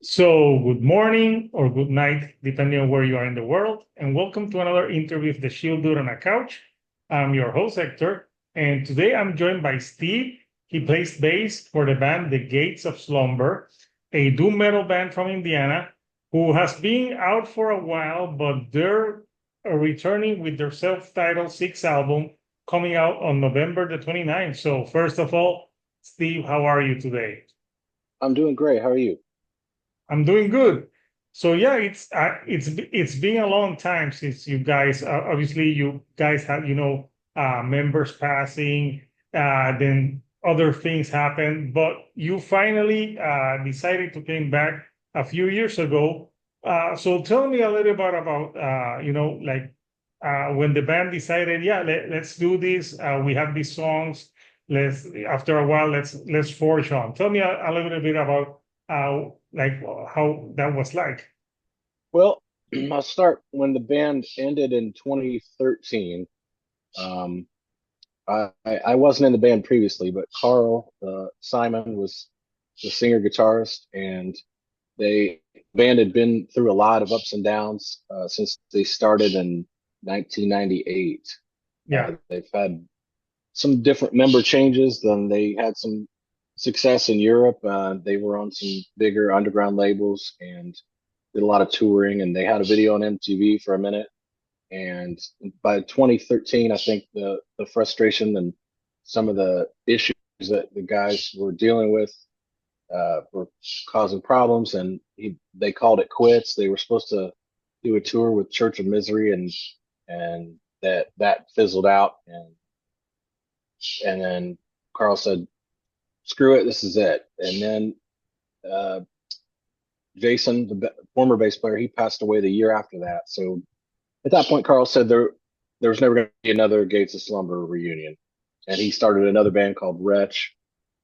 So, good morning or good night, depending on where you are in the world, and welcome to another interview with the Shield Dude on a Couch. I'm your host, Hector, and today I'm joined by Steve. He plays bass for the band The Gates of Slumber, a doom metal band from Indiana who has been out for a while, but they're returning with their self-titled sixth album coming out on November the 29th. So, first of all, Steve, how are you today? I'm doing great. How are you? I'm doing good. So yeah, it's been a long time since you guys obviously you guys have members passing, then other things happen, but you finally decided to came back a few years ago. So tell me a little bit about when the band decided, yeah, let's do this. We have these songs. Let's after a while let's forge on. Tell me a little bit about how that was like. Well, I'll start when the band ended in 2013. Um, I wasn't in the band previously, but Carl Simon was the singer guitarist, and they band had been through a lot of ups and downs since they started in 1998. Yeah. They've had some different member changes. Then they had some success in Europe. They were on some bigger underground labels and did a lot of touring. And they had a video on MTV for a minute. And by 2013, I think the frustration and some of the issues that the guys were dealing with were causing problems, and they called it quits. They were supposed to do a tour with Church of Misery, and that fizzled out, and then Carl said, "Screw it, this is it." And then uh, Jason, the former bass player, he passed away the year after that. So at that point, Carl said there was never going to be another Gates of Slumber reunion, and he started another band called Wretch,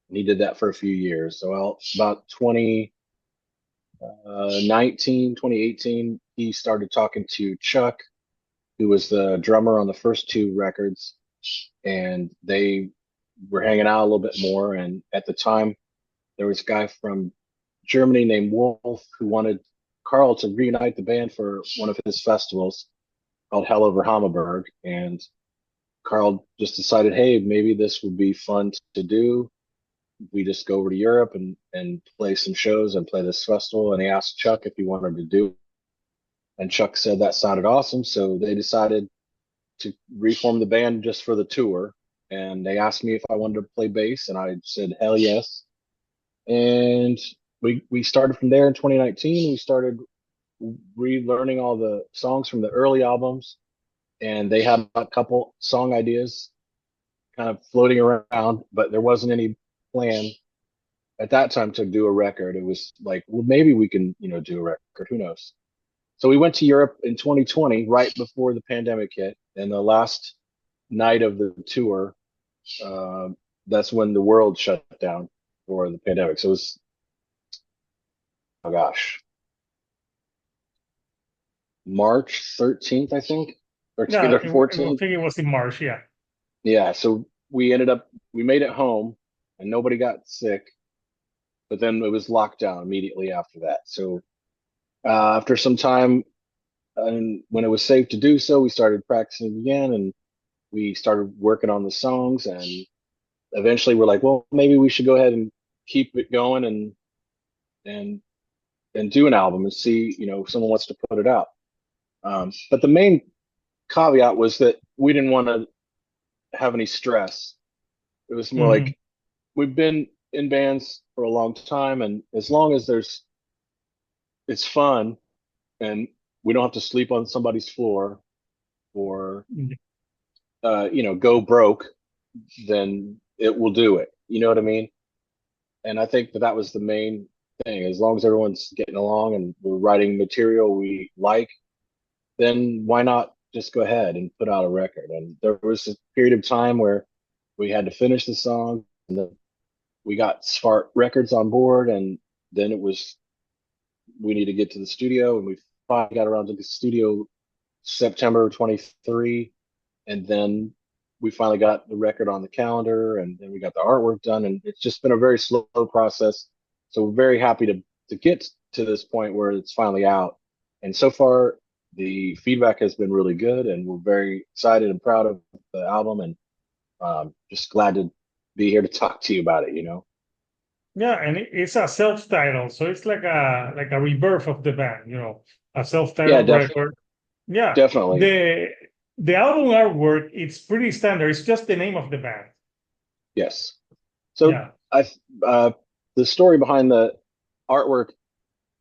and he did that for a few years. So about 2018, he started talking to Chuck, who was the drummer on the first two records, and they were hanging out a little bit more. And at the time, there was a guy from Germany named Wolf who wanted Carl to reunite the band for one of his festivals called Hell Over Hammerberg. And Carl just decided, hey, maybe this would be fun to do. We just go over to Europe and play some shows and play this festival. And he asked Chuck if he wanted to do it. And Chuck said that sounded awesome. So they decided to reform the band just for the tour. And they asked me if I wanted to play bass, and I said, hell yes. And we started from there in 2019. We started relearning all the songs from the early albums, and they had a couple song ideas kind of floating around, but there wasn't any plan at that time to do a record. It was like, well, maybe we can, do a record. Who knows? So we went to Europe in 2020, right before the pandemic hit, and the last night of the tour, uh, that's when the world shut down for the pandemic. So it was, oh gosh, March 13th, I think, or Yeah, excuse me, I 14th. think it was in March. Yeah. Yeah, so we made it home and nobody got sick, but then it was locked down immediately after that. So after some time, and when it was safe to do so, we started practicing again, and we started working on the songs. And eventually we're like, well, maybe we should go ahead and keep it going and and do an album and see, if someone wants to put it out. But the main caveat was that we didn't want to have any stress. It was more Hmm. like we've been in bands for a long time, and as long as it's fun and we don't have to sleep on somebody's floor or go broke, then it will do it. You know what I mean? And I think that was the main thing. As long as everyone's getting along and we're writing material we like, then why not just go ahead and put out a record? And there was a period of time where we had to finish the song, and then we got Svart Records on board, and then it was we need to get to the studio, and we finally got around to the studio September 23, and then we finally got the record on the calendar, and then we got the artwork done, and it's just been a very slow process. So we're very happy to get to this point where it's finally out. And so far, the feedback has been really good, and we're very excited and proud of the album, and just glad to be here to talk to you about it. Yeah, and it's a self-titled, so it's like a rebirth of the band, a Yeah, self-titled record. Yeah, definitely. the album artwork, it's pretty standard. It's just the name of the band. Yes. So Yeah. I, uh, the story behind the artwork,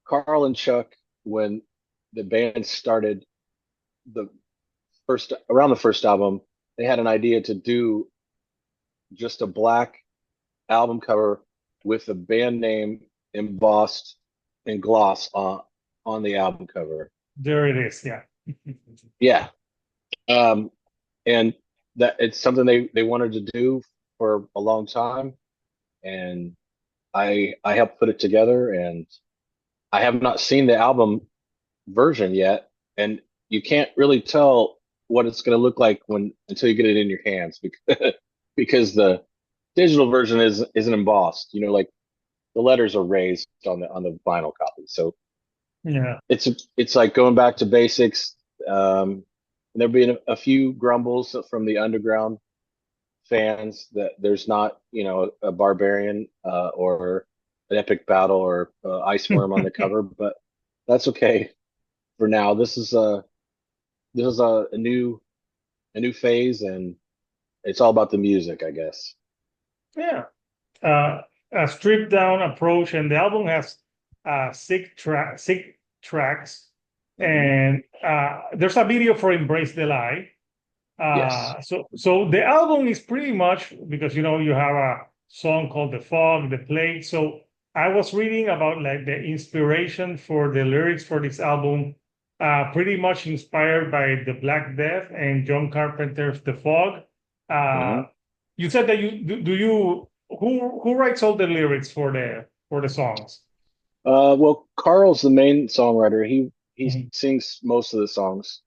Carl and Chuck, when the band started the around the first album, they had an idea to do just a black album cover with the band name embossed in gloss on the album cover. There it is. Yeah. Yeah. Um, and that it's something they wanted to do for a long time. And I helped put it together, and I have not seen the album version yet. And you can't really tell what it's going to look like until you get it in your hands because the digital version isn't embossed. Like the letters are raised on the vinyl copy. So Yeah. it's like going back to basics. There've been a few grumbles from the underground fans that there's not, a barbarian or an epic battle or ice worm on the cover, but that's okay for now. This is a new phase, and it's all about the music, I guess. Yeah. uh, a stripped down approach, and the album has six tracks, Hmm. and there's a video for "Embrace the Lie." Yes. So the album is pretty much because you have a song called "The Fog," "The Plague." So I was reading about like the inspiration for the lyrics for this album, pretty much inspired by the Black Death and John Carpenter's "The Fog." Uh, Hmm. you said that who writes all the lyrics for the songs? Well, Carl's the main songwriter. He Mhm. sings most of the songs.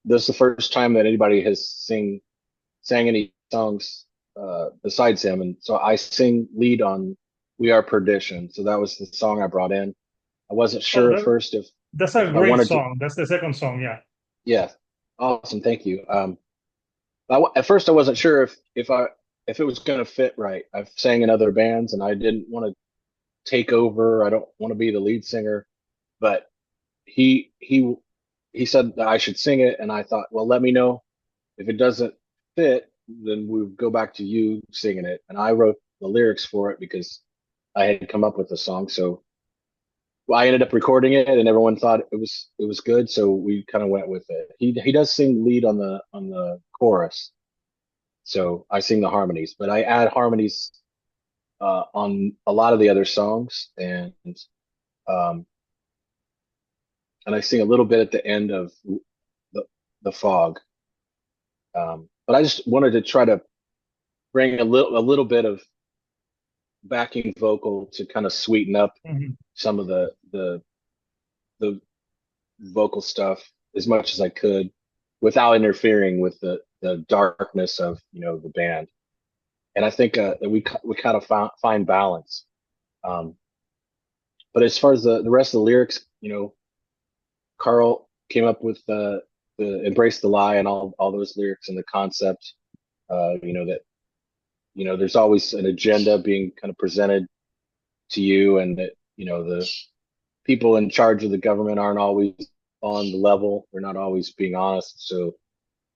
This is the first time that anybody has sang any songs besides him, and so I sing lead on "We Are Perdition." So that was the song I brought in. I wasn't Oh, sure at first if that's a I great wanted to. song. That's the second song. Yeah. Yeah, awesome, thank you. At first I wasn't sure if it was going to fit right. I've sang in other bands, and I didn't want to take over. I don't want to be the lead singer, but he he he said that I should sing it, and I thought, well, let me know if it doesn't fit, then we would go back to you singing it. And I wrote the lyrics for it because I had come up with the song. So I ended up recording it, and everyone thought it was good, so we kind of went with it. He does sing lead on the chorus, so I sing the harmonies, but I add harmonies on a lot of the other songs, um, and I sing a little bit at the end of the the fog. But I just wanted to try to bring a little bit of backing vocal to kind of sweeten up Mhm. some of the vocal stuff as much as I could without interfering with the darkness of the band. And I think that we kind of find balance. Um, but as far as the rest of the lyrics, Carl came up with the "Embrace the Lie" and all those lyrics and the concept. That there's always an agenda being kind of presented to you, and that the people in charge of the government aren't always on the level. They're not always being honest. So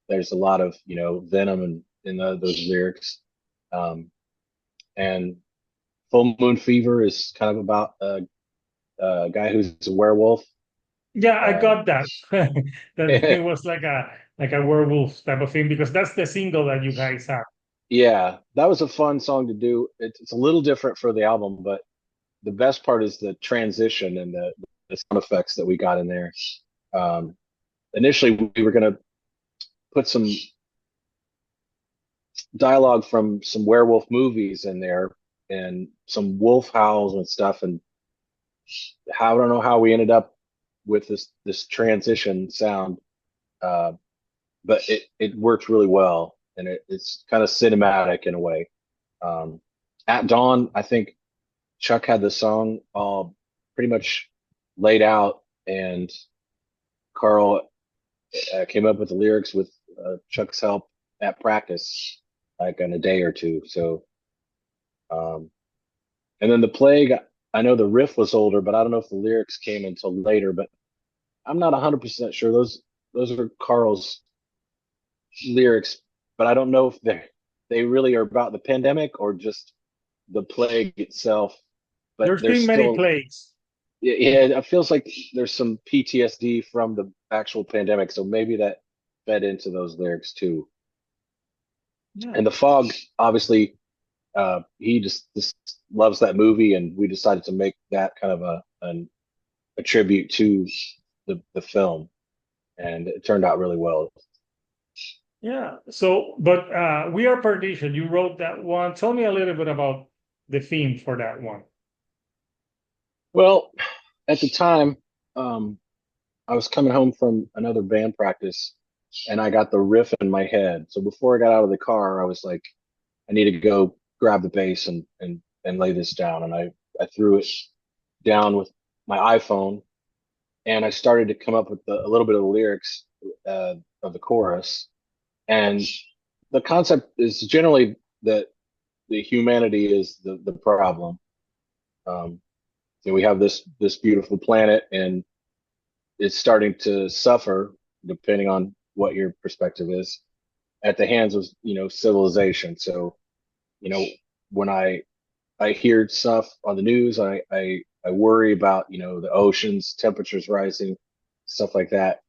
there's a lot of venom in those lyrics. Um, and Full Moon Fever is kind of about a guy who's a werewolf. Yeah, I Um, got that. That it was like a werewolf type of thing because that's the single that you guys have. yeah, that was a fun song to do. It's a little different for the album, but the best part is the transition and the sound effects that we got in there. Um, Initially, we were going to put some dialogue from some werewolf movies in there and some wolf howls and stuff. And I don't know how we ended up with this transition sound, uh, but it worked really well, and it's kind of cinematic in a way. Um, at Dawn, I think Chuck had the song all pretty much laid out, and Carl came up with the lyrics with Chuck's help at practice, like in a day or two. So, um, and then the Plague, I know the riff was older, but I don't know if the lyrics came until later. But I'm not 100% sure. Those are Carl's lyrics, but I don't know if they really are about the pandemic or just the plague itself. But There's there's been many still, plagues. yeah, it feels like there's some PTSD from the actual pandemic, so maybe that fed into those lyrics too. Yeah. And the fog, obviously, he just loves that movie, and we decided to make that kind of a tribute to the film, and it turned out really well. Yeah. So, but We Are Perdition, you wrote that one. Tell me a little bit about the theme for that one. Well, at the time, um, I was coming home from another band practice, and I got the riff in my head. So before I got out of the car, I was like, I need to go grab the bass and lay this down. And I threw it down with my iPhone, and I started to come up with a little bit of the lyrics of the chorus. And the concept is generally that the humanity is the problem. Um, we have this beautiful planet, and it's starting to suffer, depending on what your perspective is, at the hands of civilization. So you know when I hear stuff on the news, I worry about the oceans, temperatures rising, stuff like that.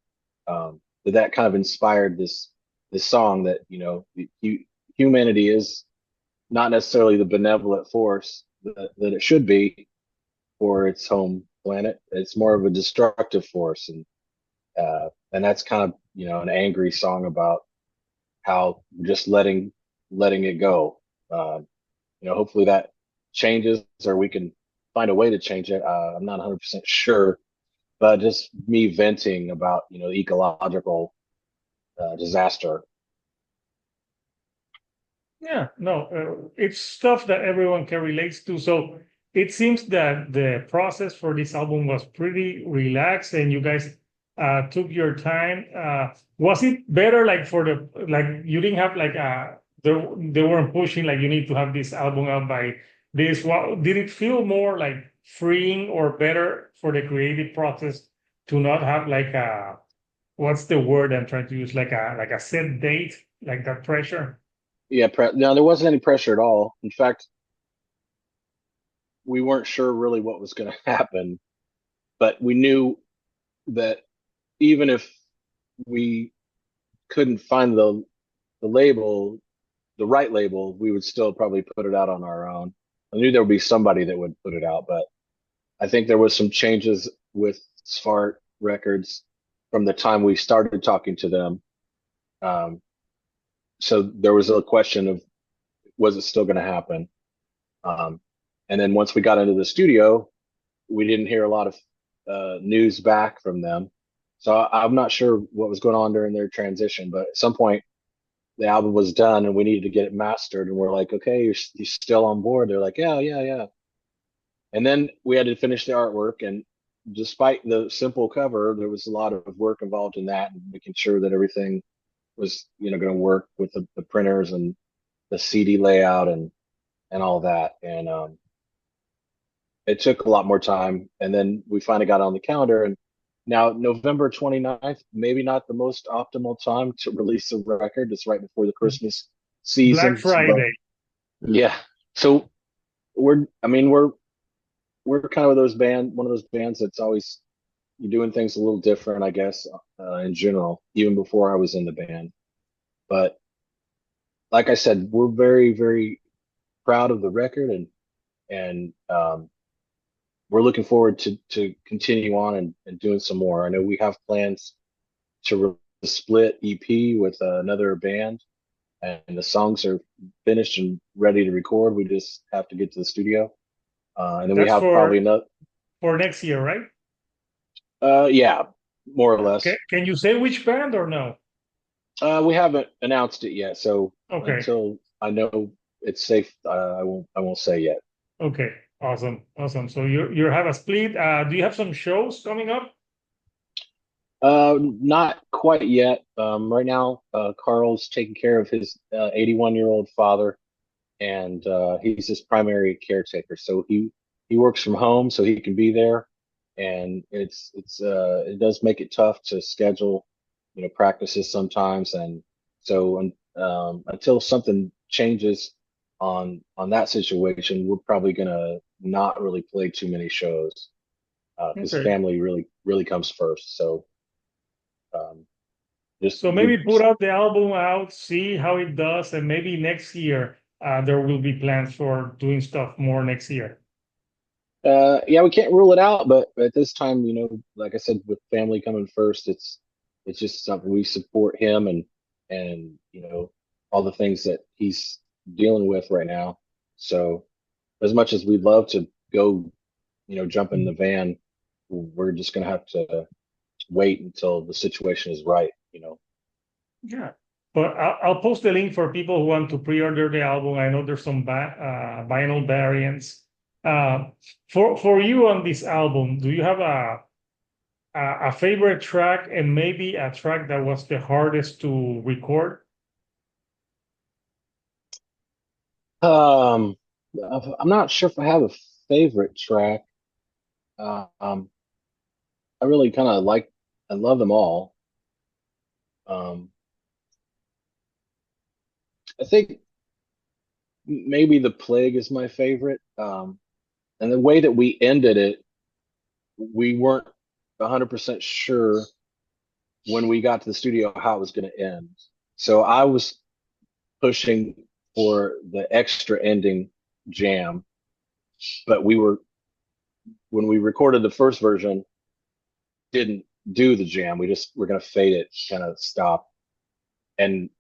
That kind of inspired this song that humanity is not necessarily the benevolent force that it should be for its home planet. It's more of a destructive force, and that's kind of an angry song about how just letting it go. Hopefully that changes, or we can find a way to change it. I'm not 100% sure, but just me venting about ecological disaster. Yeah, no, it's stuff that everyone can relate to. So it seems that the process for this album was pretty relaxed, and you guys took your time. Was it better, like for the like you didn't have like they weren't pushing like you need to have this album out by this? What did it feel more like freeing or better for the creative process to not have like a what's the word I'm trying to use, like a set date, like that pressure? Yeah, no, there wasn't any pressure at all. In fact, we weren't sure really what was going to happen, but we knew that even if we couldn't find the label, the right label, we would still probably put it out on our own. I knew there would be somebody that would put it out, but I think there was some changes with Svart Records from the time we started talking to them. Um, so there was a question of, was it still going to happen? Um, and then once we got into the studio, we didn't hear a lot of news back from them. So I'm not sure what was going on during their transition, but at some point the album was done and we needed to get it mastered. And we're like, okay, you're still on board. They're like, yeah, yeah, yeah. And then we had to finish the artwork. And despite the simple cover, there was a lot of work involved in that and making sure that everything was, going to work with the printers and the CD layout and all that. And it took a lot more time. And then we finally got on the calendar. And now November 29th, maybe not the most optimal time to release a record. It's right before the Christmas Black season. But Friday. yeah. So I mean, we're kind of one of those bands that's always you're doing things a little different, I guess, in general, even before I was in the band. But like I said, we're very, very proud of the record, and we're looking forward to continue on and doing some more. I know we have plans to split EP with another band, and the songs are finished and ready to record. We just have to get to the studio, and then we That's have probably another. for next year, right? Yeah, more or less. Can you say which band or no? We haven't announced it yet, so Okay. until I know it's safe, I won't say yet. Okay. Awesome, awesome. So you have a split. Do you have some shows coming up? Not quite yet. Right now, Carl's taking care of his 81-year-old father, and he's his primary caretaker. So he works from home, so he can be there, and it does make it tough to schedule, practices sometimes, and so until something changes on that situation, we're probably gonna not really play too many shows because Okay. family really comes first. So um, just So we maybe put out the album out, see how it does, and maybe next year there will be plans for doing stuff more next year. Yeah, we can't rule it out, but at this time, like I said, with family coming first, it's just something we support him and all the things that he's dealing with right now. So as much as we'd love to go, jump in the van, we're just gonna have to wait until the situation is right. Yeah. But I'll post the link for people who want to pre-order the album. I know there's some vinyl variants. Uh, for you on this album, do you have a favorite track and maybe a track that was the hardest to record? Um, I'm not sure if I have a favorite track. Um, I really kind of I love them all. Um, I think maybe The Plague is my favorite. And the way that we ended it, we weren't 100% sure when we got to the studio how it was going to end. So I was pushing for the extra ending jam, but when we recorded the first version, didn't do the jam. We just were going to fade it, kind of stop. And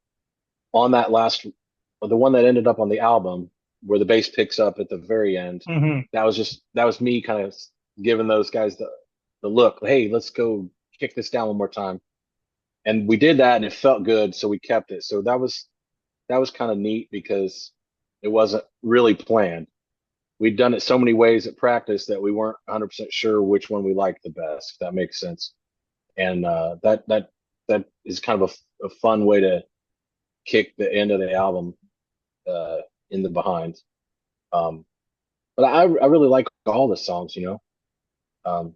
on that the one that ended up on the album, where the bass picks up at the very end, Hmm. that was me kind of giving those guys the look. Hey, let's go kick this down one more time. And we did that, and it felt good, so we kept it. So that was kind of neat because it wasn't really planned. We'd done it so many ways at practice that we weren't 100% sure which one we liked the best, if that makes sense. And that is kind of a fun way to kick the end of the album uh, in the behind. Um, but I really like all the songs. Um,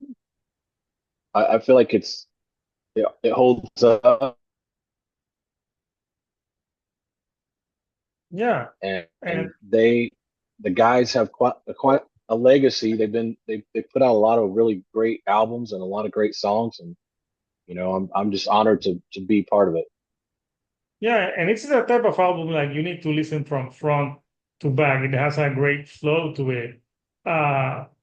I feel like it holds up, Yeah. and And the guys have quite a legacy. They put out a lot of really great albums and a lot of great songs, and I'm just honored to be part of it. yeah, and it's the type of album like you need to listen from front to back. It has a great flow to it.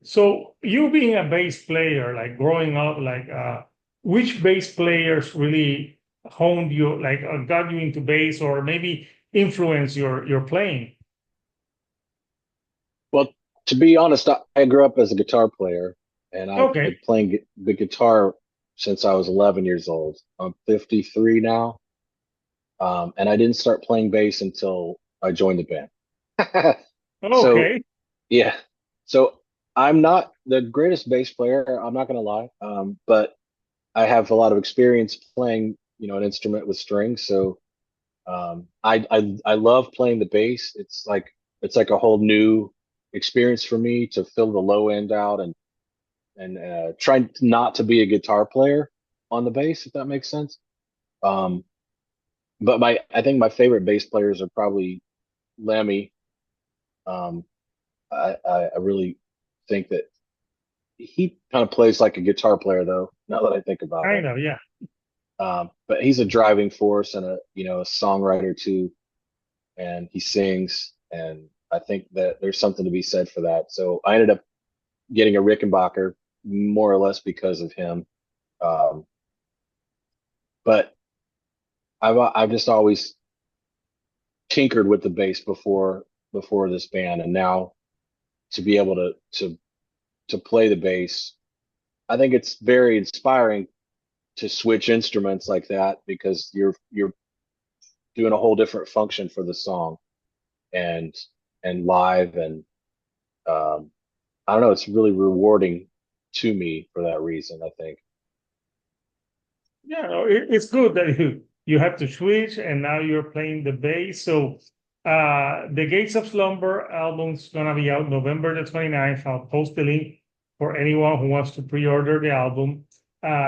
So you being a bass player, like growing up, like which bass players really honed you, like got you into bass, or maybe influenced your playing? Well, to be honest, I grew up as a guitar player, and I've Okay, been playing the guitar since I was 11 years old. I'm 53 now, and I didn't start playing bass until I joined the band. So okay, yeah, so I'm not the greatest bass player. I'm not gonna lie, but I have a lot of experience playing, an instrument with strings. So I love playing the bass. It's like a whole new experience for me to fill the low end out and try not to be a guitar player on the bass, if that makes sense. Um, but I think my favorite bass players are probably Lemmy. Um, I really think that he kind of plays like a guitar player, though. Now that I think about it, kind of, yeah. but he's a driving force and a songwriter too, and he sings, and I think that there's something to be said for that. So I ended up getting a Rickenbacker more or less because of him. Um, but I've just always tinkered with the bass before this band, and now to be able to play the bass, I think it's very inspiring to switch instruments like that because you're doing a whole different function for the song and live and um, I don't know, it's really rewarding to me for that reason, I think. Yeah, no, it's good that you have to switch and now you're playing the bass. So the Gates of Slumber album's gonna be out November the 29th. I'll post the link for anyone who wants to pre-order the album.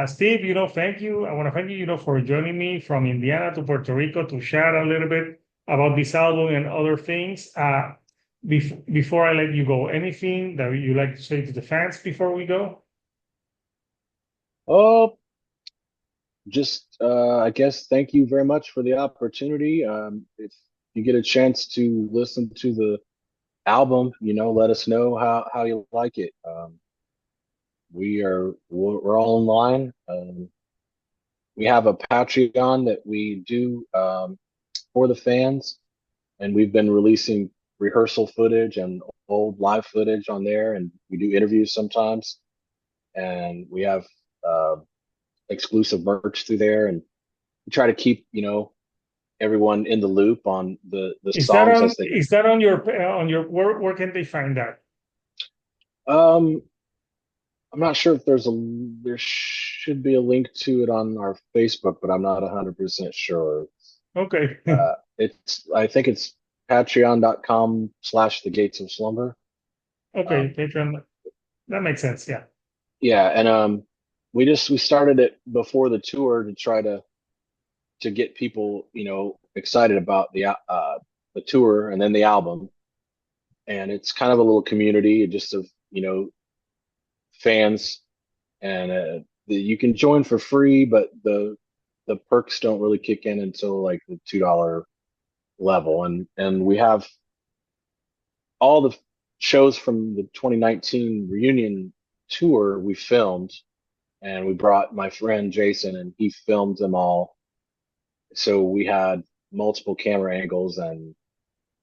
Steve, thank you. I want to thank you, for joining me from Indiana to Puerto Rico to chat a little bit about this album and other things. Before I let you go, anything that you like to say to the fans before we go? Oh, just I guess thank you very much for the opportunity. If you get a chance to listen to the album, let us know how you like it. We're all in line. We have a Patreon that we do for the fans, and we've been releasing rehearsal footage and old live footage on there, and we do interviews sometimes, and we have uh, exclusive merch through there, and we try to keep everyone in the loop on the Is that songs on as they. is that on your where can they find that? Um, I'm not sure if there should be a link to it on our Facebook, but I'm not 100% sure. Okay. I think it's patreon.com/the gates of slumber. Okay, Um, Patreon. That makes sense. Yeah. yeah, and we started it before the tour to try to get people, excited about the tour and then the album. And it's kind of a little community just of, fans, and you can join for free, but the perks don't really kick in until like the $2 level. And we have all the shows from the 2019 reunion tour we filmed, and we brought my friend Jason, and he filmed them all. So we had multiple camera angles and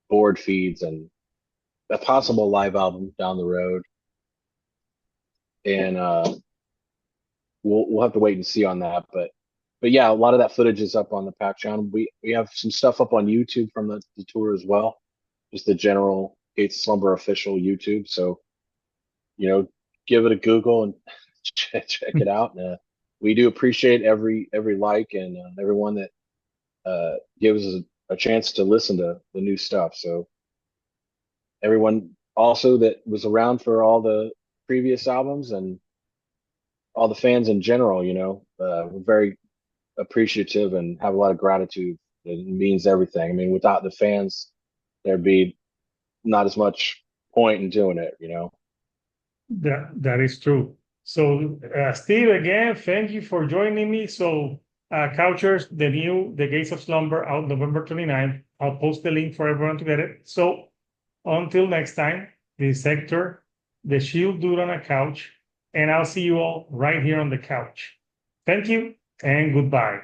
board feeds and a possible live album down the road. And we'll have to wait and see on that. But yeah, a lot of that footage is up on the Patreon. We have some stuff up on YouTube from the tour as well, just the general Gates Slumber official YouTube. So give it a Google and check it out. And we do appreciate every like and everyone that gives us a chance to listen to the new stuff. So everyone also that was around for all the previous albums and all the fans in general, we're very appreciative and have a lot of gratitude. It means everything. I mean, without the fans, there'd be not as much point in doing it. That is true. So, Steve, again, thank you for joining me. So, Couchers, The Gates of Slumber, out November 29th. I'll post the link for everyone to get it. So, until next time, this is Hector, the Shield Dude on a Couch, and I'll see you all right here on the couch. Thank you and goodbye.